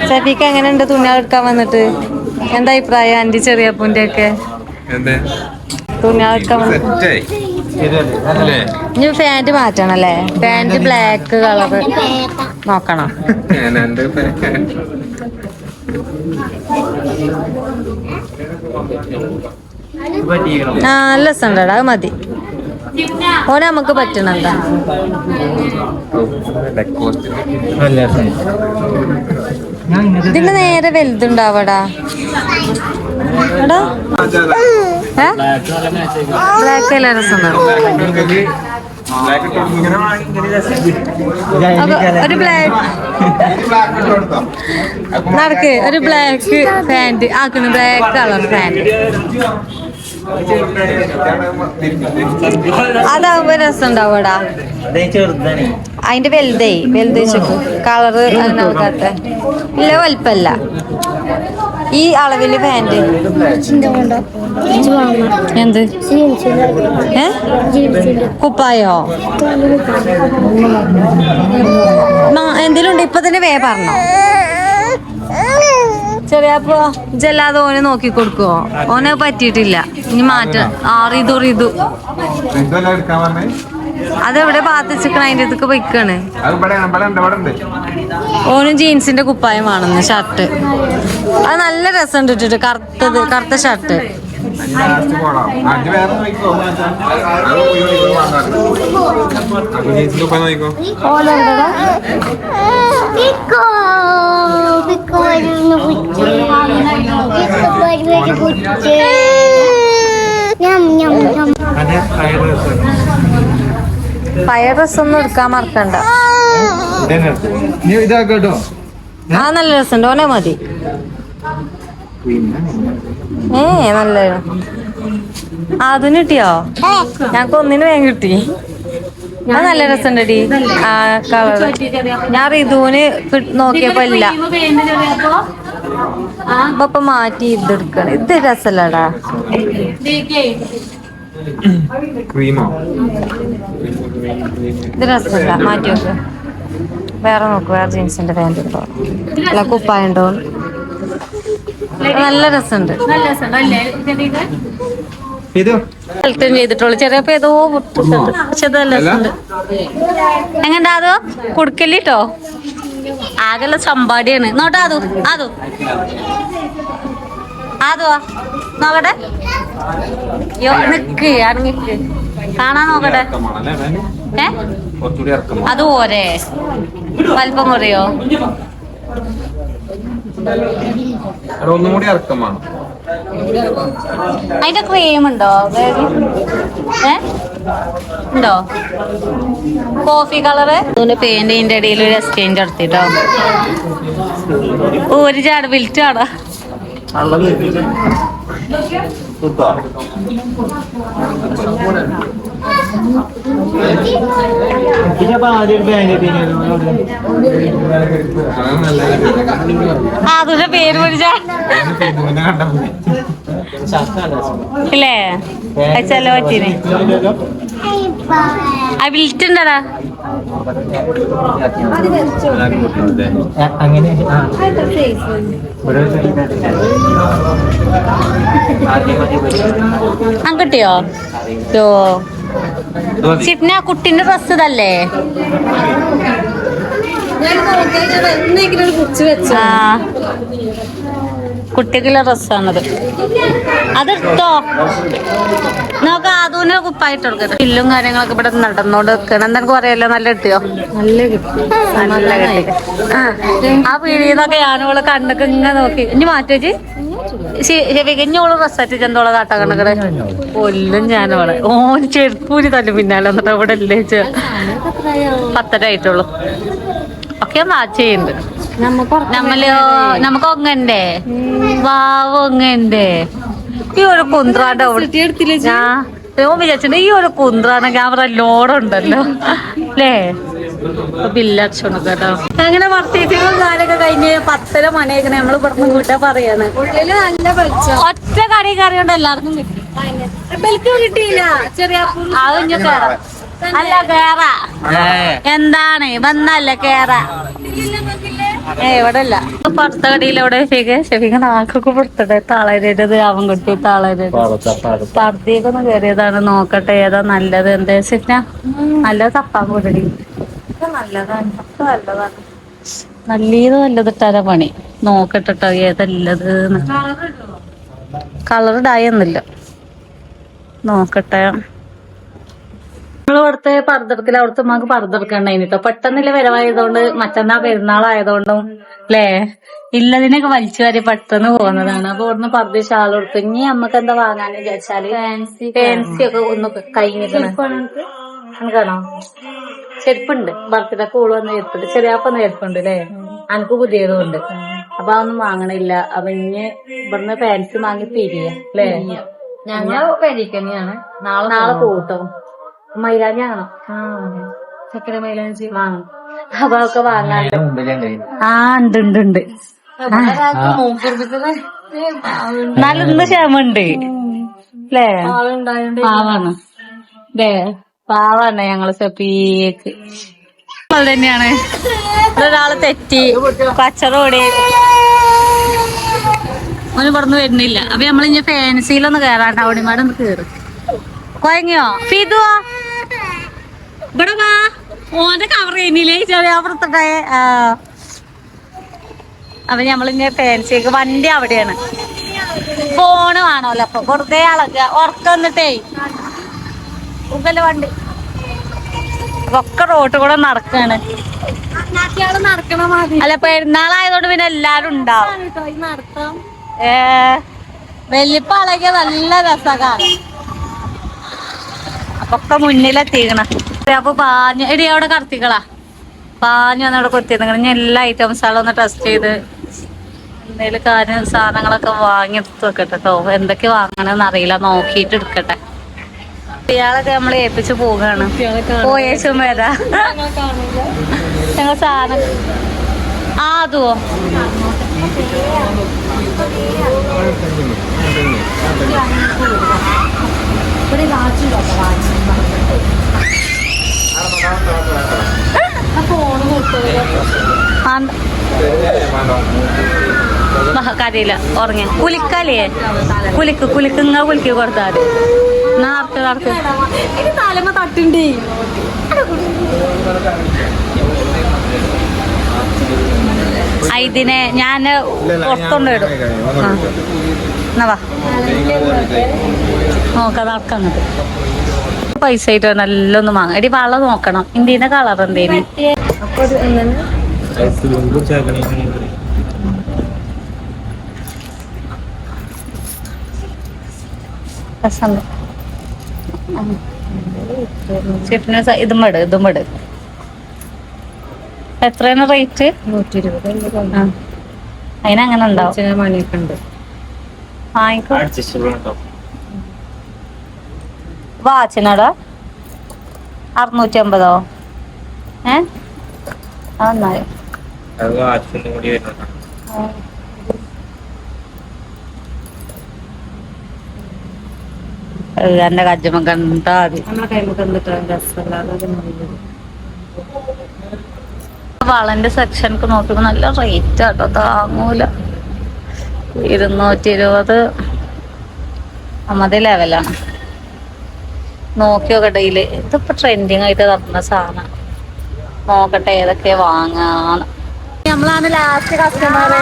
സഫീക്ക് എങ്ങനെയുണ്ട് തുണി എടുക്കാൻ വന്നിട്ട് എന്താ അഭിപ്രായം ആന്റി ചെറിയപ്പൂന്റെ ഒക്കെ തുണി എടുക്കാൻ വന്നിട്ട് ഇനി പാന്റ് മാറ്റണം അല്ലേ പാന്റ് ബ്ലാക്ക് കളറ് നോക്കണം ആ നല്ല രസമുണ്ടടാ, അത് മതി. ഓനെ നമുക്ക് പറ്റണതാ. ഇതിന്റെ നേരെ വലുതുണ്ടാവടാ. എടാ ബ്ലാക്ക് നല്ല രസമുണ്ടാവും. ഒരു ബ്ലാക്ക് നടക്ക്, ഒരു ബ്ലാക്ക് പാന്റ് ആക്കുന്നു, ബ്ലാക്ക് കളർ പാന്റ്. അതാവുമ്പോ രസം ഉണ്ടാവൂടാ. അതിന്റെ വലുതേ വെച്ചേക്കു, കളറ് അതിനകത്ത ഇല്ല, വലിപ്പല്ല. ഈ അളവില് പാന്റ് എന്ത് കുപ്പായോ എന്തേലും ഉണ്ട്? ഇപ്പൊ തന്നെ പറഞ്ഞോ. ചെറിയപ്പോ ജല്ലാതെ ഓനെ നോക്കി കൊടുക്കുവോ? ഓനെ പറ്റിയിട്ടില്ല, ഇനി മാറ്റാം. റിതു അതെവിടെ പാത്തിച്ചിക്കണ, അതിന്റെ അടുത്തൊക്കെ പൊയ്ക്കാണ്. ഓനും ജീൻസിന്റെ കുപ്പായമാണെന്ന് ഷർട്ട്. അത് നല്ല രസമുണ്ട് ഇട്ടിട്ട്, കറുത്ത ഷർട്ട്. പഴയ ഡ്രസ്സൊന്നും എടുക്കാൻ മറക്കണ്ട. ആ നല്ല രസമുണ്ട്, ഓനെ മതി. നല്ല അതിന് കിട്ടിയോ? ഞങ്ങക്ക് ഒന്നിന് വേഗം കിട്ടി. അത് നല്ല രസമുണ്ടടി ആ കളർ. ഞാൻ റിതുവിന് നോക്കിയപ്പോ ഇല്ല, അപ്പൊ മാറ്റി ഇതെടുക്കണം. ഇത് രസല്ലടാ. ഇത് രസമല്ല, മാറ്റി നോക്ക്. വേറെ നോക്ക്, വേറെ ജീൻസിന്റെ പാന്റ് ഉണ്ടോ, അല്ല കുപ്പായ ഉണ്ടോ? നല്ല രസമുണ്ട്. ചെയ്തിട്ടുള്ളു ചെറിയപ്പോ ഏതോ പൊട്ടുണ്ട്, പക്ഷെ അത് നല്ല രസമുണ്ട്. എങ്ങണ്ടാ അതോ കൊടുക്കല്ലോ, ആകെയുള്ള ചമ്പാടിയാണ്. നോട്ടാ അതോ നോക്കട്ടെ. നിക്ക് അടങ്ങിക്ക് കാണാൻ നോക്കട്ടെ. അത് പോരെ, വലിപ്പം കുറയോ? ഒന്നുകൂടി ഇറക്കമാണ്. അതിന്റെ ക്രീം ഉണ്ടോ? ഉണ്ടോ കോഫി കളറ്? പെയിന്റിന്റെ ഇടയിൽ ഒരു എക്സ്ചേഞ്ച് നടത്തിട്ടോ. ഒരു ചാട വിൽറ്റാടാ. അതിന്റെ പേര് പഠിച്ചാ ഇല്ലേ? അയച്ചാലോ പറ്റീനെ. ആ വിളിച്ചിട്ടുണ്ടടാ. അങ്ങനെ കിട്ടിയോ? ചിപ്ന കുട്ടിന്റെ ഡ്രസ് ഇതല്ലേ? കുട്ടിക്കുള്ള ഡ്രസ്സാണത്. അതെടുത്തോ നോക്ക. അതുവിനെ കുപ്പായിട്ട് കൊടുക്കട്ടെ. ബില്ലും കാര്യങ്ങളൊക്കെ ഇവിടെ നടന്നോണ്ട് വെക്കണം. എന്തെനിക്ക് പറയല്ലോ, നല്ല കിട്ടിയോ? നല്ല കിട്ടി, നല്ല കിട്ടി. ആ പീടിന്നൊക്കെ ഞാനോള് കണ്ണൊക്കെ ഇങ്ങനെ നോക്കി. ഇനി മാറ്റി വികഞ്ഞോള് ഡ്രസ്സായിട്ട് ചെന്തോളെ കാട്ടാ കണ്ണക്കടെ കൊല്ലും ഞാനോളെ. ഓന് ചെരുപ്പൂരി തല്ലും പിന്നാലെ എന്നിട്ട് അവിടെ അല്ലേ 10:30 ആയിട്ടുള്ളൂ. ഒക്കെ മാച്ച് ചെയ്യുന്നുണ്ട്. നമുക്ക് ഒങ്ങണ്ടേ വാവൊങ്ങണ്ടേ? ഈ ഒരു കുന്ത്രാണ്ട് വിചാരിച്ചിട്ടുണ്ട്. ഈ ഒരു കുന്ത്രാണെങ്കിൽ അവരുടെ ലോഡുണ്ടല്ലോ അല്ലേ? ബില്ലടിച്ചോണ്ട് കേട്ടോ. അങ്ങനെ വർത്തീറ്റും കാലൊക്കെ കഴിഞ്ഞ് 10:30 മണിയൊക്കെ നമ്മൾ ഇവിടുന്ന് കൂട്ടാ പറയാണ്. ഒറ്റ കറി കൊണ്ട് എല്ലാവർക്കും കിട്ടി. കിട്ടിയില്ല. ചെറിയ അല്ല കേറാ. എന്താണ് വന്നല്ലേ കേറാ? ഇവിടെ ഇല്ല. പുറത്ത കടിയിലവിടെ ഷെഫിക്ക് നാക്കൊക്കെ പുറത്തട്ടെ. താളരുത് അവൻ കുട്ടി താളരുത്. പടത്തേക്കൊന്ന് കയറിയതാണ്. നോക്കട്ടെ ഏതാ നല്ലത്. എന്താ ഷെഫിന നല്ല തപ്പാൻ കൂടടി. നല്ലതാണ്, നല്ലതാണ്. നല്ലത് നല്ലതിട്ടാരാ പണി. നോക്കട്ടോ ഏതല്ലത് കളർ ഇടായൊന്നുമില്ല. നോക്കട്ടെ. ഇവിടുത്തെ പർദ്ദർക്കിൽ അവിടുത്തെ ഉമ്മാക്ക് പർദ്ദർക്കണ്ടായിട്ടോ. പെട്ടെന്നില്ല വരവായതുകൊണ്ട് മറ്റന്നാ പെരുന്നാളായതുകൊണ്ടും അല്ലേ ഇല്ലതിനൊക്കെ വലിച്ചു വാരി പെട്ടെന്ന് പോകുന്നതാണ്. അപ്പൊ ഇവിടുന്ന് പർദ്ദ ഷാൾ കൊടുത്തു. ഇനി നമ്മക്ക് എന്താ വാങ്ങാന്ന് വിചാരിച്ചാല് ഫാൻസി ഒക്കെ ഒന്ന് കഴിഞ്ഞിട്ടാണ്. കാണോ ചെരുപ്പുണ്ട്. ബർത്ത്ഡേ കൂള് വന്ന് ചെരുപ്പുണ്ട്. ചെറിയാപ്പൊന്ന് ചെരുപ്പുണ്ട് അല്ലേ. അനക്ക് പുതിയതും ഉണ്ട്. അപ്പൊ അതൊന്നും വാങ്ങണില്ല. അപ്പൊ ഇനി ഇവിടുന്ന് ഫാൻസി വാങ്ങി പിരിയ അല്ലേ. ഞങ്ങൾ പെരിക്കന്നെയാണ്. നാളെ പോട്ടോ. മൈലാഞ്ചി ആണോ? ചക്കര മൈലാഞ്ചി വാങ്ങും. അപ്പൊ അതൊക്കെ വാങ്ങാണ്ട്. ഉണ്ട് എന്നാലും ഇന്ന് ക്ഷമണ്ട് അല്ലേ. പാവാണ് അല്ലേ. പാവാണ് ഞങ്ങള് സെപ്പിയേക്ക്. അത് തന്നെയാണ്. ഒരാള് തെറ്റി കച്ചറോടെ ഓന് പുറന്ന് വരുന്നില്ല. അപ്പൊ നമ്മളിഞ്ഞ ഫാൻസിയിലൊന്ന് കേറാണ്ട് അവിടെമാരൊന്ന് കേറ്. കൊയങ്ങിയോ ഫീതുവോ ഇവിടെ വാ. ഓന്റെ കവർ കഴിഞ്ഞില്ലേ ചെറിയ അപ്പുറത്തുണ്ടായ. അപ്പൊ ഞമ്മളിങ്ങനെ ഫാൻസിക്ക് വണ്ടി അവിടെയാണ്. ഫോണ് വേണമല്ലോ. അപ്പൊ വെറുതെ അളക ഉറക്കന്നിട്ടേ ഉപ്പല്ല വണ്ടി ഒക്കെ റോട്ട് കൂടെ നടക്കാണ്. നടക്കണ മതി. അല്ല പെരുന്നാളായതുകൊണ്ട് പിന്നെ എല്ലാരും ഉണ്ടാവും. നടത്താം. വെല്ലിപ്പ അളകിയ നല്ല രസകാലം. അപ്പൊക്കെ മുന്നിലെത്തിക്കണ. അപ്പൊ പാഞ്ഞ എടി അവിടെ കടത്തിക്കളാ. പാഞ്ഞ് വന്നവിടെ കൊത്തിയെന്ന് ഞാൻ എല്ലാ ഐറ്റംസുകളും ഒന്ന് ടെസ്റ്റ് ചെയ്ത് എന്തേലും കാര്യം സാധനങ്ങളൊക്കെ വാങ്ങിയെടുത്ത് വെക്കട്ടെ കേട്ടോ. എന്തൊക്കെ വാങ്ങണമെന്ന് അറിയില്ല. നോക്കിയിട്ട് എടുക്കട്ടെ. ഇയാളൊക്കെ നമ്മൾ ഏൽപ്പിച്ച് പോവുകയാണ്. പോയേച്ചും വരാ ഞങ്ങൾ സാധനം അതുവോ കരയില്ല ഉറങ്ങ കുലിക്കല്ലേ. കുലിക്ക് ഇങ്ങ കുലിക്ക് കൊടുത്താൽ മതി. തലമ തട്ടുണ്ട്. ഇതിനെ ഞാന് പുറത്തോണ്ട് ഇടും. എന്നാ വാ നോക്കാം നടക്കങ്ങട്ട്. പൈസ ആയിട്ട് നല്ലൊന്നും വാങ്ങാം. എടി വള നോക്കണം. ഇന്ത്യന്റെ കളർ എന്തേന് ഇതും മട് എത്രയാണ് റേറ്റ്? 120. അതിനങ്ങനെ ഉണ്ടാവും. മണിയൊക്കെ ഉണ്ട്. വാങ്ങിക്കോ. വാച്ചിനോടോ 650? അതെന്നായി എന്റെ കജ്ജമ്മ കണ്ടാ മതി. വളന്റെ സെക്ഷനൊക്കെ നോക്കുമ്പോ നല്ല റേറ്റ് ആട്ടോ. താങ്ങൂല. 220 നമ്മടെ ലെവലാണ്. നോക്കിയോക്കട്ടെ. ഇതിപ്പോ ട്രെൻഡിങ് ആയിട്ട് നടന്ന സാധനം. നോക്കട്ടെ ഏതൊക്കെ വാങ്ങാണ്. നമ്മളാണ് ലാസ്റ്റ് കസ്റ്റമർ.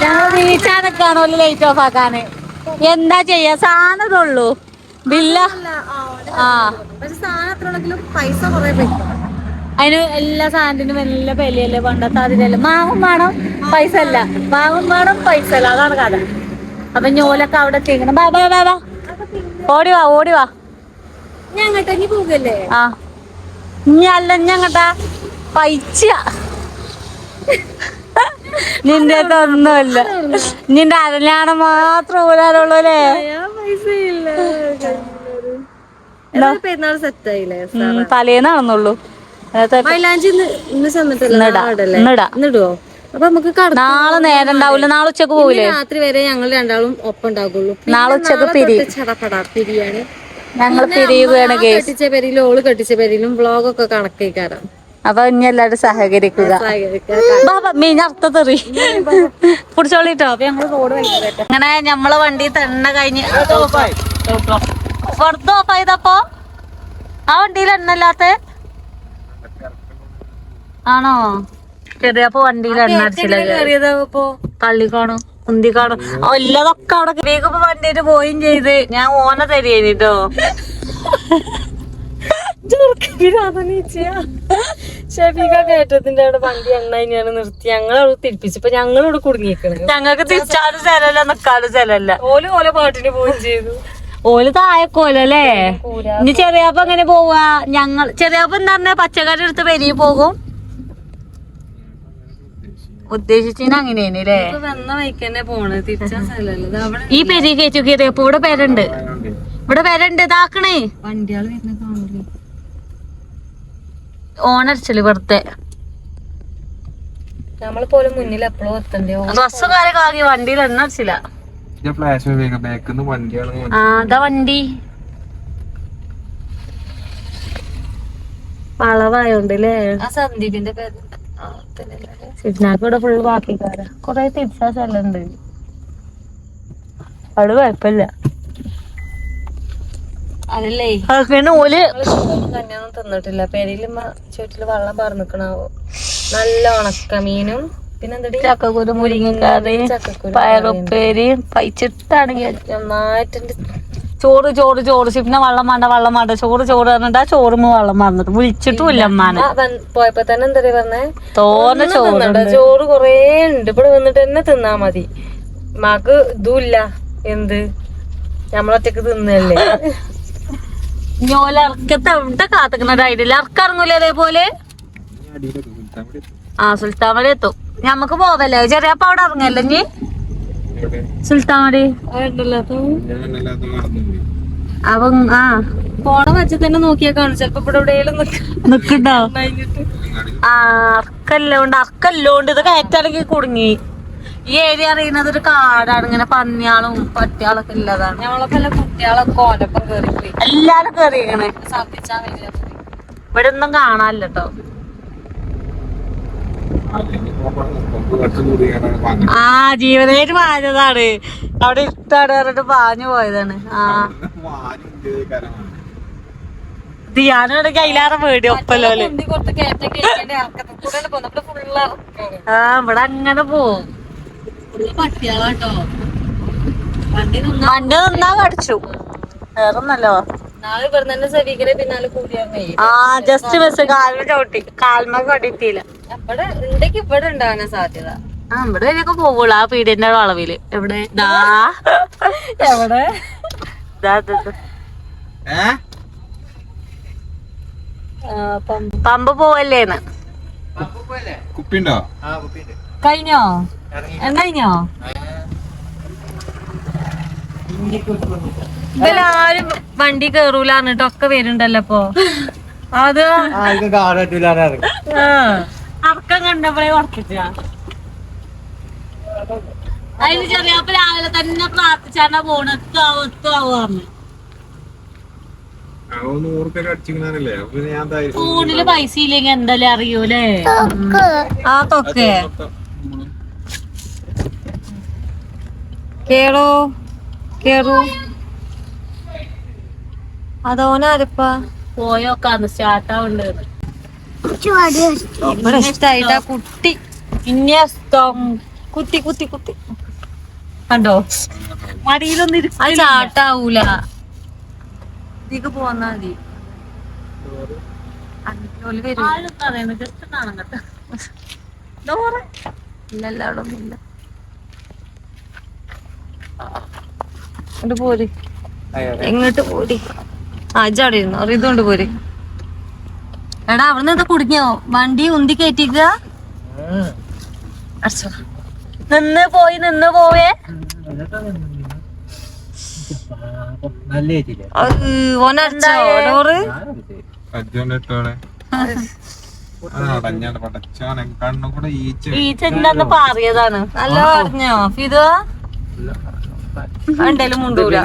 ഞങ്ങൾ വീഴ്ചാനൊക്കെയാണോ ലൈറ്റ് ഓഫ് ആക്കാന്. എന്താ ചെയ്യാ. സാധനം ഇതുള്ളൂ. ബില്ല പൈസ കൊറേ പോയി. അതിന് എല്ലാ സാധനത്തിനും എല്ലാ വിലയല്ലേ. പണ്ടത്തെ അതിലല്ലേ. മാവും വേണം പൈസ അല്ല. മാവും വേണം പൈസ അല്ല. അതാണ് കഥ. അപ്പൊ ഞോലൊക്കെ അവിടെ ചെയ്യണം. ബാ ബാ ബാ ബാ ഓടി വാ. ഞങ്ങട്ട പോകല്ലേ. ഇനി അല്ല ഞങ്ങട്ടാ പൈച്ച. നിന്റെ ഒന്നുമില്ല. നിന്റെ അരഞ്ഞാണ് മാത്രം ഊരാറുള്ളൂ അല്ലേ. പെരുന്നാൾ സെറ്റായില്ലേ. തലേന്നാണെന്നുള്ളൂ. മൈലാഞ്ചി ഇന്നിടുവോ? അപ്പൊ നമുക്ക് നാളെ നേരം ഉണ്ടാവില്ല. നാളെ ഉച്ചക്ക് പോവില്ലേ. രാത്രി വരെ ഞങ്ങൾ രണ്ടാളും ഒപ്പം ഉണ്ടാകുള്ളൂ. നാളെ ഉച്ചക്ക് പിരിയാണ്. ഞങ്ങൾ പിരിയുകയാണ്. കെട്ടിച്ച പേരിലും ഓള് കെട്ടിച്ച പേരിലും വ്ളോഗൊക്കെ കണക്കേക്കാരം. അപ്പൊ ഇനി എല്ലാവരും സഹകരിക്കുക. മീനർത്ഥത്തെറി പിടിച്ചോളിട്ടോ. അപ്പൊ ഞങ്ങള് റോഡ് വലിക്കട്ടെ. അങ്ങനെ ഞമ്മളെ വണ്ടി തെണ്ണ കഴിഞ്ഞ് പുറത്ത് ഓഫ് ചെയ്തപ്പോ ആ വണ്ടിയിൽ എണ്ണല്ലാത്ത ആണോ? ചെറിയപ്പോ വണ്ടിയിൽ എണ്ണ അടിച്ചില്ല തള്ളി കാണും ഉന്തി കാണും എല്ലാതൊക്കെ അവിടെ വേഗം വണ്ടിയിട്ട് പോയും ചെയ്ത് ഞാൻ ഓന തരിയേനിട്ടോ ഷെഫീഖ കയറ്റത്തിന്റെ അവിടെ വണ്ടി എണ്ണ തന്നെയാണ് നിർത്തി ഞങ്ങളവിടെ തിരിപ്പിച്ചപ്പോ ഞങ്ങളിവിടെ കുടുങ്ങിയിരിക്കണേ. ഞങ്ങൾക്ക് തിരിച്ചാലും സ്ഥലമല്ല നിക്കാനും സ്ഥലമല്ല. ഓല പാട്ടിന് പോവുകയും ചെയ്തു. ഓല് താഴെക്കോലല്ലേ. ഇനി ചെറിയപ്പ എങ്ങനെ പോവാ? ചെറിയപ്പ എന്താ പറഞ്ഞ പച്ചക്കറി എടുത്ത് പെരിയ പോകും ഉദ്ദേശിച്ചിന് അങ്ങനെയാണല്ലേ. വന്ന വൈക്കന്നെ പോണേ തിരിച്ചാ സ്ഥലമല്ല. ഈ പെരി കയറ്റു കയറിയപ്പോ ഇവിടെ പേരുണ്ട് ഇതാക്കണേ വണ്ടിയാള് വരുന്ന കാണില്ലേ ഓണടിച്ചല് വെറുതെ നമ്മളിപ്പോലെ മുന്നിൽ എപ്പോഴും എത്തണ്ടേ. ബസ് കാര്യമൊക്കെ ആകെ വണ്ടിയിൽ എണ്ണ അടിച്ചില്ല. അതാ വണ്ടി വളവായോണ്ടല്ലേ. ആ സന്ദീപിന്റെ സിഗ്നാക്കിവിടെ ഫുള്ള് ബാക്കിക്കാരാ. കൊറേ തിരിച്ചാ സ്ഥലമുണ്ട് അവിടെ കുഴപ്പമില്ല. അതല്ലേ ഹസ്ബൻഡ് ഓല് കഞ്ഞൊന്നും തിന്നിട്ടില്ല. പെരയില് ചുറ്റില് വെള്ളം പറന്നിക്കണാവോ. നല്ല ഉണക്കമീനും പിന്നെന്താ ചക്കക്കുരു മുരിങ്ങക്കറി പയറുപ്പേരി പൈച്ചിട്ടാണെങ്കിൽ നന്നായിട്ടുണ്ട്. ചോറ് ഷിപ്പിനെ വെള്ളം വേണ്ട ചോറ് പറഞ്ഞിട്ട് ആ ചോറുമ്പോ വെള്ളം മറന്നിട്ട് വിളിച്ചിട്ടുമില്ല അമ്മാനെ. പോയപ്പോ തന്നെ എന്താ പറഞ്ഞേ തോന്നെ ചോറ് കൊറേ ഉണ്ട് ഇവിടെ വന്നിട്ട് തന്നെ തിന്നാ മതി. മക്ക് ഇതുമില്ല എന്ത് നമ്മളൊറ്റക്ക് തിന്നല്ലേ. ഞോലർക്കത്തെ എവിടെ കാത്തിക്കണ ഐഡിയ ഇറക്കിറങ്ങൂലേ അതേപോലെ. ആ സുൽത്താൻമടി എത്തും. ഞമ്മക്ക് പോവല്ലേ ചെറിയപ്പ അവിടെ ഇറങ്ങല്ലേ ഇനി സുൽത്താൻമടി അവൻ ആ ഫോണ വെച്ച് തന്നെ നോക്കിയാ കാണും. ചെലപ്പോ ഇവിടെ എവിടെയെങ്കിലും നിക്കണ്ടോ ആ അർക്കല്ലോണ്ട് ഇത് കയറ്റാണെങ്കിൽ കുടുങ്ങി. ഈ ഏരിയ അറിയുന്നത് ഒരു കാടാണ്. ഇങ്ങനെ പന്നിയാളും പട്ടിയാളൊക്കെ ഉള്ളതാണ്. ഞങ്ങളൊക്കെ കുട്ടികളൊക്കെ ഓലപ്പം കേറിപ്പോയി എല്ലാരും കേറിയേക്കണേ. ഛർദിച്ചാ വരില്ല. ഇവിടെ ഒന്നും കാണാനില്ലട്ടോ. ആ ജീവനായിട്ട് പാഞ്ഞതാണ്. അവിടെ ഇട്ടാണ് പറഞ്ഞിട്ട് പാഞ്ഞു പോയതാണ്. ആ ഞാനോട് കയ്യിലാറെ പേടി ഒപ്പല്ലോല്. ആ ഇവിടെ അങ്ങനെ പോവും. പട്ടിയാളാട്ടോ വണ്ടി നിന്നാ കടിച്ചു വേറൊന്നല്ലോ. നാളെ ഇവിടെ തന്നെ സരീക്കരെ പിന്നാലെ കൂടിയാർന്നേ. ആ ജസ്റ്റ് മിസ് കാലിന് ചവിട്ടി കാൽമ കടിയിട്ടില്ല. ഇവിടെ ഉണ്ടെങ്കിൽ ഇവിടെ ഉണ്ടാകാനാ സാധ്യത. ആ ഇവിടെ വരെയൊക്കെ പോവുള്ളൂ ആ പീടിയന്റെ വളവില്. എവിടെ എവിടെ പമ്പ് പോവല്ലേന്ന് കുപ്പിണ്ടോ കഴിഞ്ഞോ കഴിഞ്ഞോ? ഇവരാരും വണ്ടി കേറൂലാന്നിട്ട് ഒക്കെ വരുന്നുണ്ടല്ലോ ഇപ്പൊ. അത് അർക്കം കണ്ടപ്പോഴേ ഉറപ്പിച്ച അതിന് ചെറിയപ്പോ രാവിലെ തന്നെ പ്രാർത്ഥിച്ചാണ് പോണ എത്തുവാന്ന്. ഫോണില് പൈസ ഇല്ലെങ്കിൽ എന്തായാലും അറിയൂലേ. ആ തൊക്കെ കേറൂ അതോനാരപ്പാ പോയോക്കാന്ന് സ്റ്റാർട്ടാവുണ്ട്. ഇഷ്ടായിട്ടാ കുട്ടി പിന്നെ കുത്തി കണ്ടോ മടിയിലൊന്നും അത് ചാട്ടാവൂല. ഇതിക്ക് പോന്നാ മതി. ജസ്റ്റ് കാണാൻ കേട്ടോ. ഇല്ലല്ല അവിടെ ഒന്നുമില്ല. പോര് എങ്ങോട്ട് പോരി. ആ ഇജവിടെ ഇരുന്നു ഇതുകൊണ്ട് പോര്. എടാ അവിടുന്ന് എന്താ കുടുങ്ങിയോ? വണ്ടി ഉന്തി കയറ്റിക്ക. നിന്ന് പോവേ ഓനടിച്ചോ ഡോറ്? ഈച്ചെന്ന് പാറിയതാണ്. നല്ല പറഞ്ഞോ ഇത് എന്തേലും മുണ്ടൂല.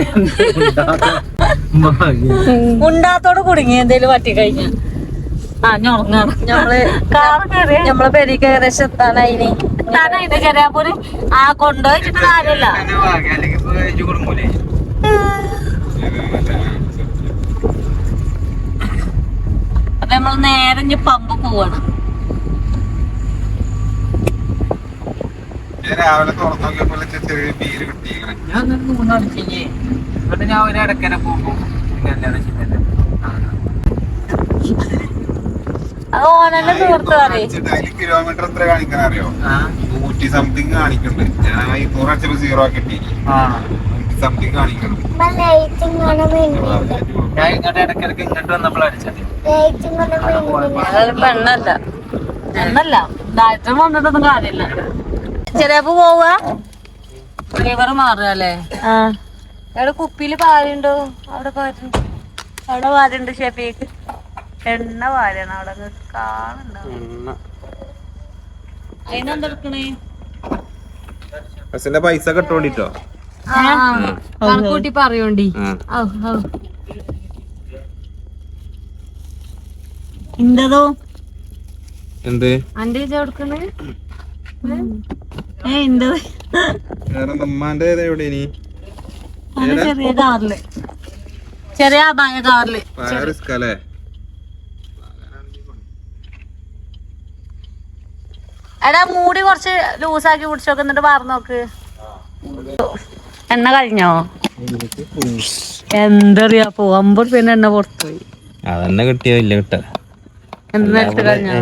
മുണ്ടാത്തോട് കുടുങ്ങി എന്തേലും പറ്റി കഴിഞ്ഞ നമ്മളെ പെരിക്ക് ഏകദേശം എത്താനായിനി. ചെറിയാപ്പൂര് ആ കൊണ്ടുപോയിച്ചിട്ട് കാര്യമില്ല. അപ്പൊ നമ്മള് നേരെ പമ്പ് പോവാണ്. രാവിലെ തുറന്നു നോക്കിയപ്പോൾ ചെറിയ മീന് കിട്ടിയിരിക്കണം. ഞാൻ മൂന്നടിച്ചേ എന്നിട്ട് ഞാൻ ഒരു ഇടക്കനെ പോകും അത് ഓനെന്നെ തീർത്ത് പറയും. കിലോമീറ്റർ എത്ര കാണിക്കാൻ അറിയോ? 100 സംതിങ് കാണിക്കുന്നുണ്ട്. ഞാൻ 200 അടിച്ചപ്പോ 0 കിട്ടി. 100 സംതിങ് കാണിക്കുന്നുണ്ട്. ഞാൻ ഇങ്ങോട്ട് ഇടക്കിടക്ക് ഇങ്ങോട്ട് വന്നപ്പോൾ അടിച്ചത്. അതൊരു പെണ്ണല്ല പെണ്ണല്ല ദാരിദ്ര്യം വന്നിട്ടൊന്നും കാര്യമില്ല. ചെറിയപ്പോ പോവുക ഡ്രൈവർ മാറുക അല്ലേ? അവിടെ കുപ്പിയില് പാലുണ്ടോ? അവിടെ പാലുണ്ട്, അവിടെ പാലുണ്ട്. ഷെഫീക്ക് എണ്ണ പാലാണ് അവിടെ കാണുന്നുണ്ടോ? അതിനെന്തെടുക്കണേ? ബസ്സിന്റെ പൈസ കിട്ടോണ്ടിട്ടോ കണക്കൂട്ടി പറയോണ്ടി. എന്തോ എന്ത് അന്റെ കൊടുക്കണേ? എന്തോ ഉമ്മാന്റെ എവിടെ ഇനി ചെറിയ കാറില്, ചെറിയ അപായ കാറില്. റിസ്ക് അല്ലേ? എടാ മൂടി കുറച്ച് ലൂസാക്കി പിടിച്ചോക്ക്, എന്നിട്ട് പറഞ്ഞു നോക്ക്. എണ്ണ കഴിഞ്ഞോ? എന്തറിയാ 50 റുപ്യന്റെ എണ്ണ പുറത്തുപോയി. അതന്നെ കിട്ടിയോ? ഇല്ല കിട്ട എന്തെടുത്ത് കഴിഞ്ഞോ?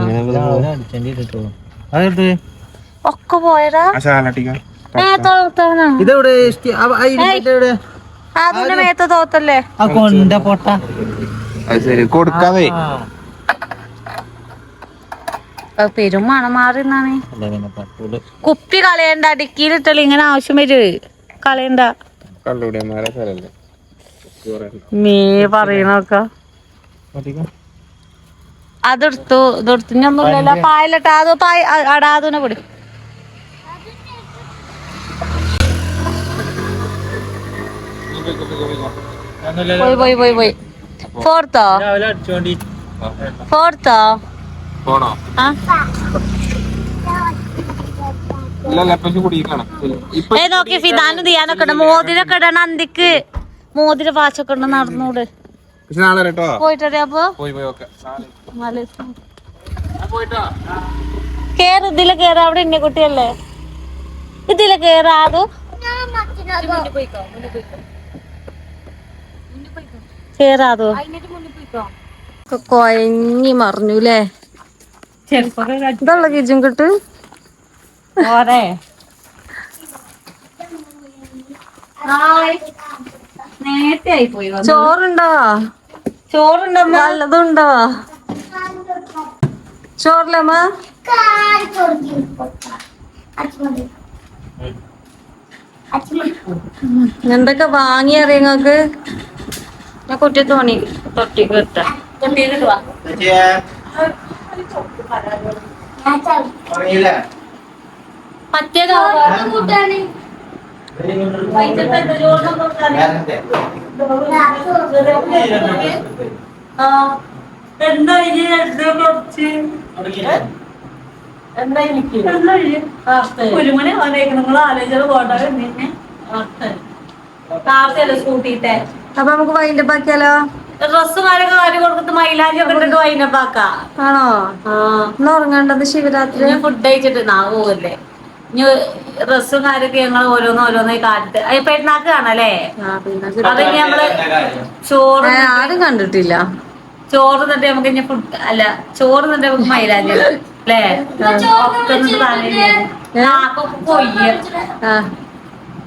അതെടുത്ത് ഒക്കെ പോയടാ. ഇതെവിടെ അതിന്റെ മേത്ത് തോത്തല്ലേ? ആ കൊണ്ട പൊട്ട. അത് ശരി, കൊടുക്കാതെ പെരുമണം മാറിന്നാണ്. കുപ്പി കളയണ്ട, ഡിക്കിയിലിട്ടല്ലേ. ഇങ്ങനെ ആവശ്യം വരും, കളയണ്ട. കള്ളുടിയന്മാരെ സ്ഥലല്ലേ മീ പറയണൊക്ക. അതെടുത്തു, ഇതെടുത്തു. ഇനിയൊന്നുമില്ലല്ലോ. പായലട്ടാ, അത് പായ അടാതുനെ കൂടി. പോയി പോയി പോയി പോയി. ഫോർത്തോ ഫോർത്തോ? പോണോ? ആ നോക്കി ഫിദാനും ദിയാനൊക്കെ ഉണ്ട്. മോതിരൊക്കെ ഇടണ അന്തിക്ക്. മോതിര വാച്ചൊക്കെ ഉണ്ട്. നടന്നൂട് പോയിട്ടറിയാപ്പോ കേറ്. ഇതിലെ കേറ. അവിടെ ഇന്ന കുട്ടിയല്ലേ? ഇതിലെ കേറാതു കേറാതോ? കൊയങ്ങി മറിഞ്ഞുല്ലേ? ഇതുള്ള കിച്ചും കിട്ട്. ചോറുണ്ടോ? ചോറുണ്ടോ? നല്ലതുണ്ടോ? ചോറില്ലമ്മ? എന്തൊക്കെ വാങ്ങി അറിയാം നിങ്ങക്ക്? ഞാൻ കുട്ടി തോണി തൊട്ടിക്ക് കിട്ടാ. തൊട്ടിക്ക് കിട്ടുവാ. മറ്റേ കുരുമണി നിങ്ങൾ ആലോചിച്ചത് പോട്ടെ. സ്കൂട്ടിത്തെ അപ്പൊ നമുക്ക് വൈൻഡപ്പ് ആക്കിയാലോ? ഡ്രസ്സും കാര്യമൊക്കെ കാര്യം കൊടുത്തിട്ട് മൈലാഞ്ചി ഒക്കെ ഇട്ടിട്ട് വൈൻഡപ്പ് ആക്കാം. ആണോ? എന്നാ ഉറങ്ങേണ്ടത് ശിവരാത്രി. ഫുഡ് കഴിച്ചിട്ട് നാ പോകല്ലേ. ഇനി ഡ്രസ്സും കാര്യമൊക്കെ ഞങ്ങൾ ഓരോന്നായി കാട്ടിട്ട് പെരുന്നാക്ക് കാണല്ലേ? അത് നമ്മള് ചോറ് ആരും കണ്ടിട്ടില്ല. ചോറ് തട്ടി നമുക്ക് ഇനി ഫുഡ് അല്ല, ചോറ് തട്ടി നമുക്ക് മൈലാഞ്ചി അല്ലേ? പൊയ്യ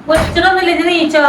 പൊരിച്ചിട്ടൊന്നുമില്ല. ഇത് നീച്ചോ?